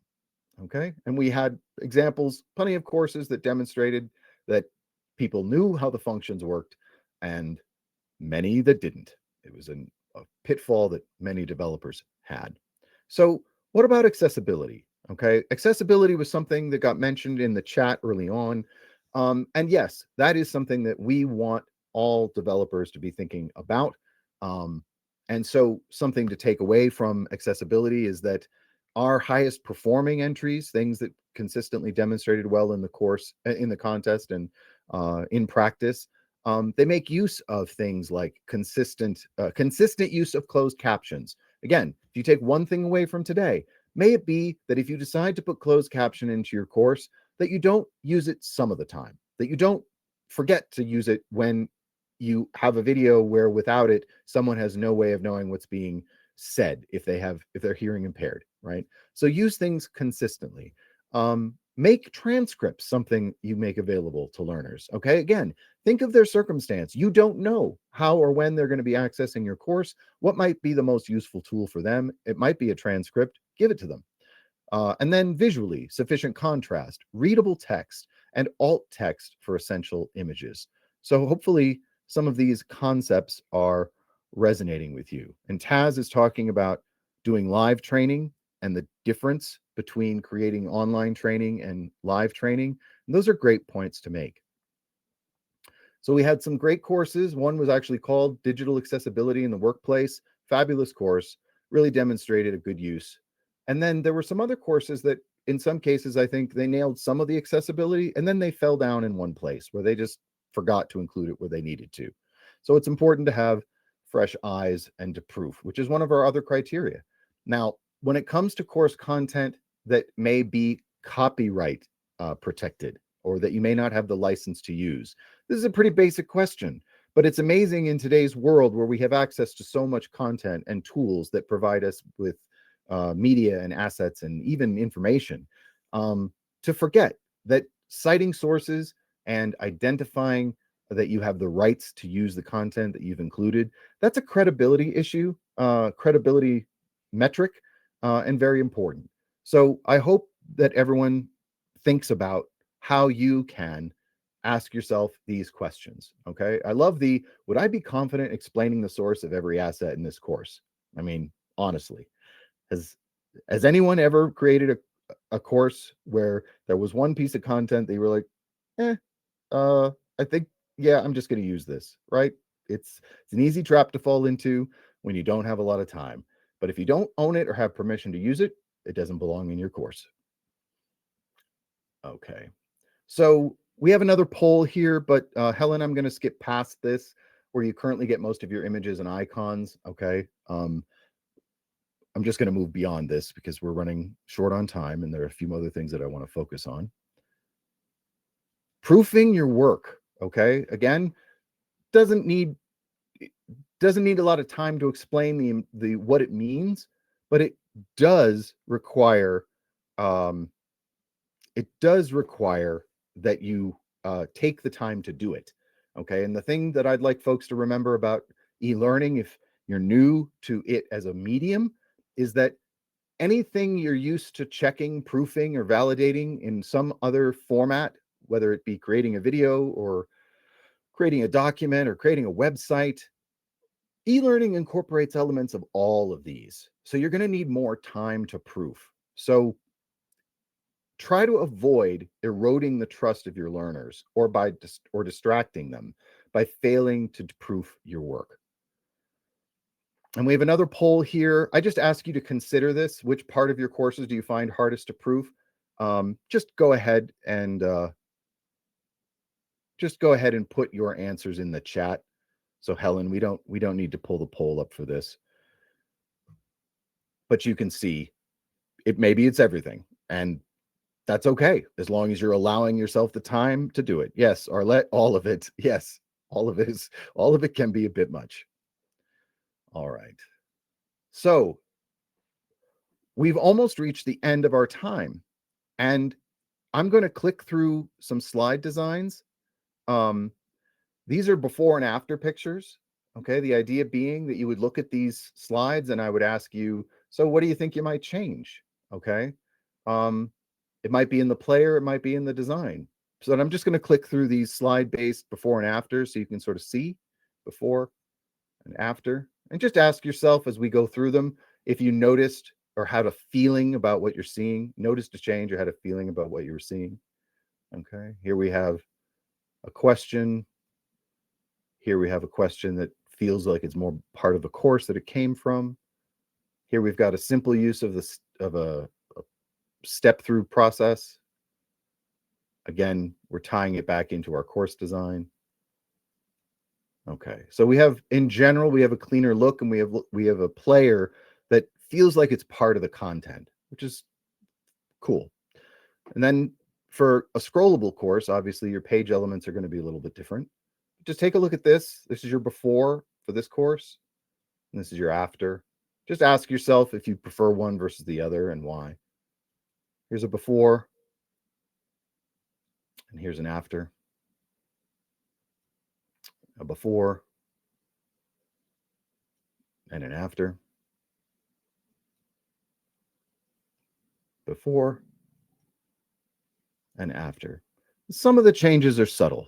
Okay. And we had examples, plenty of courses that demonstrated that people knew how the functions worked and many that didn't. It was a pitfall that many developers had. So what about accessibility? Okay. Accessibility was something that got mentioned in the chat early on. And yes, that is something that we want all developers to be thinking about. And so something to take away from accessibility is that our highest performing entries, things that consistently demonstrated well in the course, in the contest and in practice, they make use of things like consistent use of closed captions. Again, if you take one thing away from today, may it be that if you decide to put closed caption into your course, that you don't use it some of the time, that you don't forget to use it when you have a video where without it, someone has no way of knowing what's being said if they're hearing impaired, right? So use things consistently. Make transcripts something you make available to learners. Okay, again, think of their circumstance. You don't know how or when they're going to be accessing your course. What might be the most useful tool for them? It might be a transcript. Give it to them. And then visually, sufficient contrast, readable text, and alt text for essential images. So hopefully some of these concepts are resonating with you. And Taz is talking about doing live training and the difference between creating online training and live training. And those are great points to make. So we had some great courses. One was actually called Digital Accessibility in the Workplace. Fabulous course, really demonstrated a good use. And then there were some other courses that in some cases, I think they nailed some of the accessibility and then they fell down in one place where they just forgot to include it where they needed to. So it's important to have fresh eyes and to proof, which is one of our other criteria. Now, when it comes to course content that may be copyright protected or that you may not have the license to use, this is a pretty basic question, but it's amazing in today's world where we have access to so much content and tools that provide us with media and assets and even information, to forget that citing sources and identifying that you have the rights to use the content that you've included, that's a credibility issue, credibility metric, and very important. So I hope that everyone thinks about how you can ask yourself these questions. Okay. I love the, would I be confident explaining the source of every asset in this course? I mean, honestly, has anyone ever created a course where there was one piece of content that you were like, I think, yeah, I'm just going to use this, right? It's an easy trap to fall into when you don't have a lot of time. But if you don't own it or have permission to use it, it doesn't belong in your course. Okay. So we have another poll here, but Helen, I'm going to skip past this where you currently get most of your images and icons. Okay. I'm just going to move beyond this because we're running short on time and there are a few other things that I want to focus on. Proofing your work. Okay. Again, doesn't need a lot of time to explain the what it means, but it does require that you take the time to do it. Okay. And the thing that I'd like folks to remember about e-learning, if you're new to it as a medium, is that anything you're used to checking, proofing, or validating in some other format, whether it be creating a video or creating a document or creating a website, e-learning incorporates elements of all of these. So you're going to need more time to proof. So try to avoid eroding the trust of your learners or distracting them by failing to proof your work. And we have another poll here. I just ask you to consider this. Which part of your courses do you find hardest to proof? Just go ahead and put your answers in the chat. So Helen, we don't need to pull the poll up for this. But you can see maybe it's everything. And that's okay, as long as you're allowing yourself the time to do it. Yes, Arlette, all of it. Yes, all of it can be a bit much. All right. So we've almost reached the end of our time. And I'm going to click through some slide designs. These are before and after pictures. Okay. The idea being that you would look at these slides and I would ask you, so what do you think you might change? Okay. It might be in the player, it might be in the design. So I'm just going to click through these slide-based before and after so you can sort of see before and after. And just ask yourself as we go through them if you noticed or had a feeling about what you're seeing, noticed a change or had a feeling about what you were seeing. Okay, here we have a question. Here we have a question that feels like it's more part of the course that it came from. Here we've got a simple use of a step through process. Again, we're tying it back into our course design. Okay, so in general, we have a cleaner look and we have a player that feels like it's part of the content, which is cool. And then for a scrollable course, obviously your page elements are going to be a little bit different. Just take a look at this. This is your before for this course, and this is your after. Just ask yourself if you prefer one versus the other and why. Here's a before, and here's an after. A before and an after. Before and after. Some of the changes are subtle.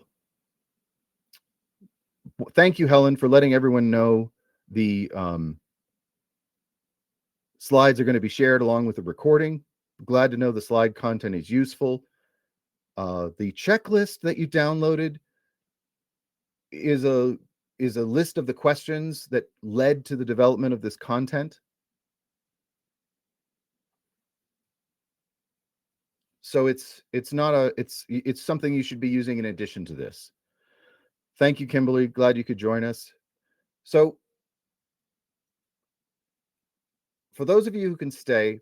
Thank you, Helen, for letting everyone know the slides are going to be shared along with the recording. Glad to know the slide content is useful. The checklist that you downloaded is a list of the questions that led to the development of this content. So it's something you should be using in addition to this. Thank you, Kimberly. Glad you could join us. So for those of you who can stay,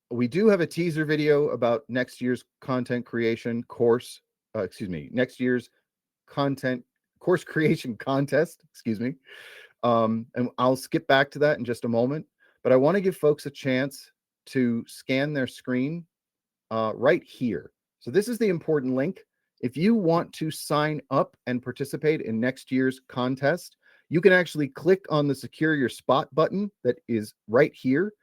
we do have a teaser video about next year's content creation course, next year's course creation contest, and I'll skip back to that in just a moment, but I want to give folks a chance to scan their screen right here. So this is the important link. If you want to sign up and participate in next year's contest, you can actually click on the Secure Your Spot button that is right here.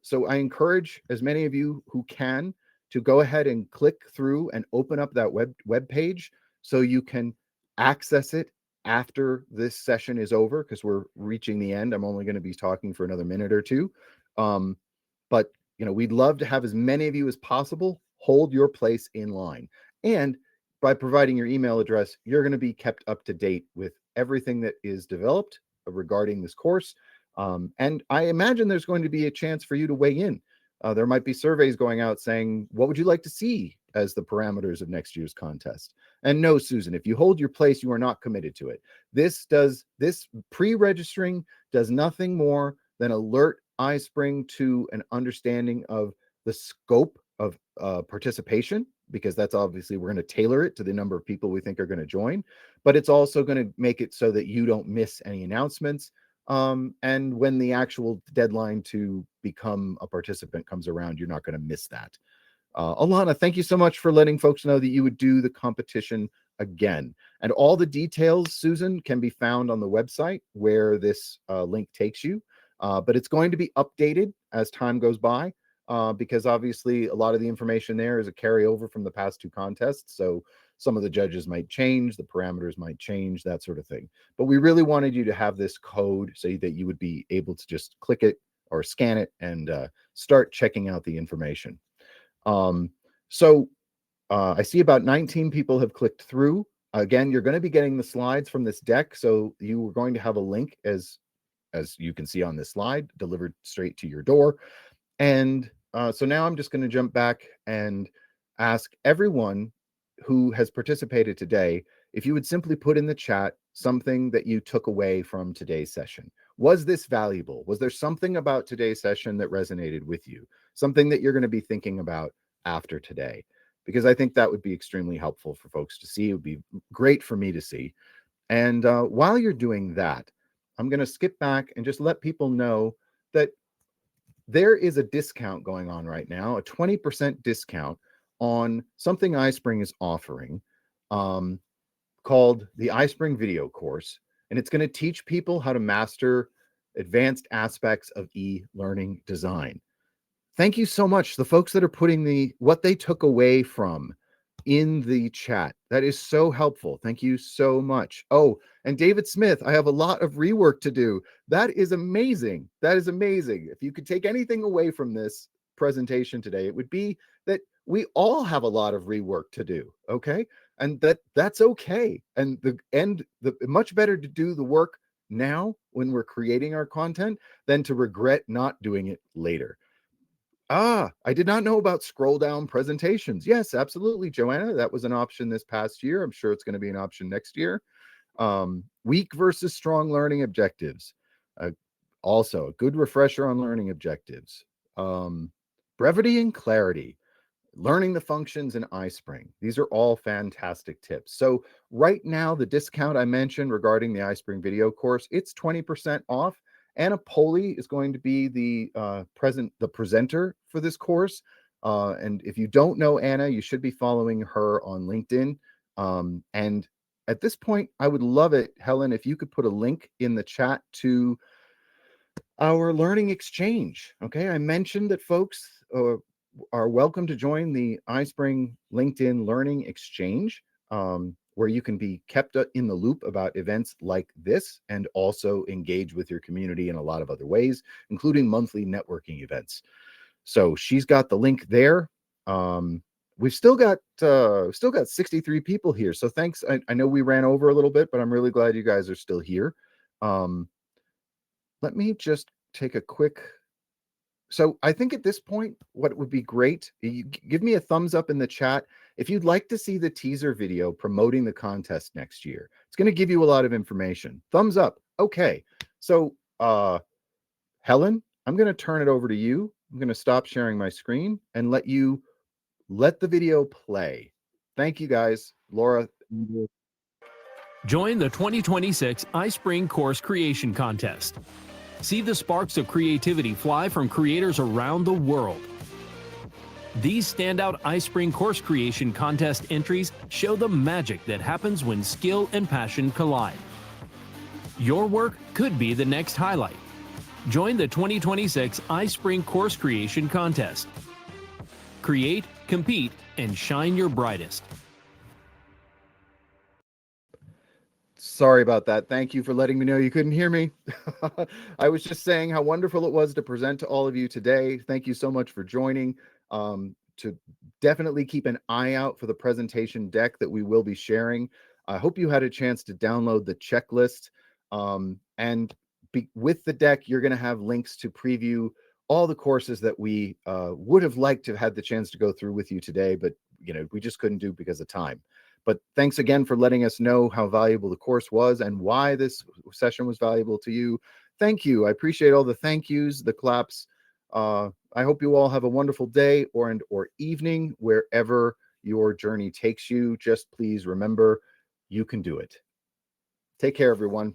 So I encourage as many of you who can to go ahead and click through and open up that web page so you can access it after this session is over, because we're reaching the end. I'm only going to be talking for another minute or two. But we'd love to have as many of you as possible hold your place in line. And by providing your email address, you're going to be kept up to date with everything that is developed regarding this course. And I imagine there's going to be a chance for you to weigh in. There might be surveys going out saying, what would you like to see as the parameters of next year's contest? And no, Susan, if you hold your place, you are not committed to it. This pre-registering does nothing more than alert iSpring to an understanding of the scope of participation, because that's obviously, we're going to tailor it to the number of people we think are going to join, but it's also going to make it so that you don't miss any announcements. And when the actual deadline to become a participant comes around, you're not going to miss that. Alana, thank you so much for letting folks know that you would do the competition again. And all the details, Susan, can be found on the website where this link takes you. But it's going to be updated as time goes by, because obviously a lot of the information there is a carryover from the past two contests. So some of the judges might change, the parameters might change, that sort of thing. But we really wanted you to have this code so that you would be able to just click it or scan it and start checking out the information. I see about 19 people have clicked through. Again, you're going to be getting the slides from this deck. So you are going to have a link, as you can see on this slide, delivered straight to your door. And so now I'm just going to jump back and ask everyone who has participated today if you would simply put in the chat something that you took away from today's session. Was this valuable? Was there something about today's session that resonated with you? Something that you're going to be thinking about after today? Because I think that would be extremely helpful for folks to see. It would be great for me to see. And while you're doing that, I'm going to skip back and just let people know that there is a discount going on right now, a 20% discount on something iSpring is offering, called the iSpring video course. And it's going to teach people how to master advanced aspects of e-learning design. Thank you so much, the folks that are putting what they took away from in the chat. That is so helpful. Thank you so much. Oh, and David Smith, I have a lot of rework to do. That is amazing. That is amazing. If you could take anything away from this presentation today, it would be that we all have a lot of rework to do, okay? And that's okay. And much better to do the work now when we're creating our content than to regret not doing it later. I did not know about scroll down presentations. Yes, absolutely, Joanna. That was an option this past year. I'm sure it's going to be an option next year. Weak versus strong learning objectives. Also, a good refresher on learning objectives. Brevity and clarity. Learning the functions in iSpring. These are all fantastic tips. So right now, the discount I mentioned regarding the iSpring video course, it's 20% off. Anna Poli is going to be the presenter for this course. And if you don't know Anna, you should be following her on LinkedIn. And at this point, I would love it, Helen, if you could put a link in the chat to our learning exchange. Okay, I mentioned that folks are welcome to join the iSpring LinkedIn Learning Exchange, where you can be kept in the loop about events like this and also engage with your community in a lot of other ways, including monthly networking events. So she's got the link there. We've still got 63 people here. So thanks. I know we ran over a little bit, but I'm really glad you guys are still here. Let me just take a quick. So I think at this point, what would be great, you give me a thumbs up in the chat if you'd like to see the teaser video promoting the contest next year. It's going to give you a lot of information. Thumbs up. Okay. So Helen, I'm going to turn it over to you. I'm going to stop sharing my screen and let the video play. Thank you, guys. Laura. Join the 2026 iSpring Course Creation Contest. See the sparks of creativity fly from creators around the world. These standout iSpring Course Creation Contest entries show the magic that happens when skill and passion collide. Your work could be the next highlight. Join the 2026 iSpring Course Creation Contest. Create, compete, and shine your brightest. Sorry about that. Thank you for letting me know you couldn't hear me. I was just saying how wonderful it was to present to all of you today. Thank you so much for joining. To definitely keep an eye out for the presentation deck that we will be sharing. I hope you had a chance to download the checklist. With the deck, you're going to have links to preview all the courses that we would have liked to have had the chance to go through with you today, but we just couldn't do because of time. But thanks again for letting us know how valuable the course was and why this session was valuable to you. Thank you. I appreciate all the thank yous, the claps. I hope you all have a wonderful day or evening, wherever your journey takes you. Just please remember, you can do it. Take care, everyone.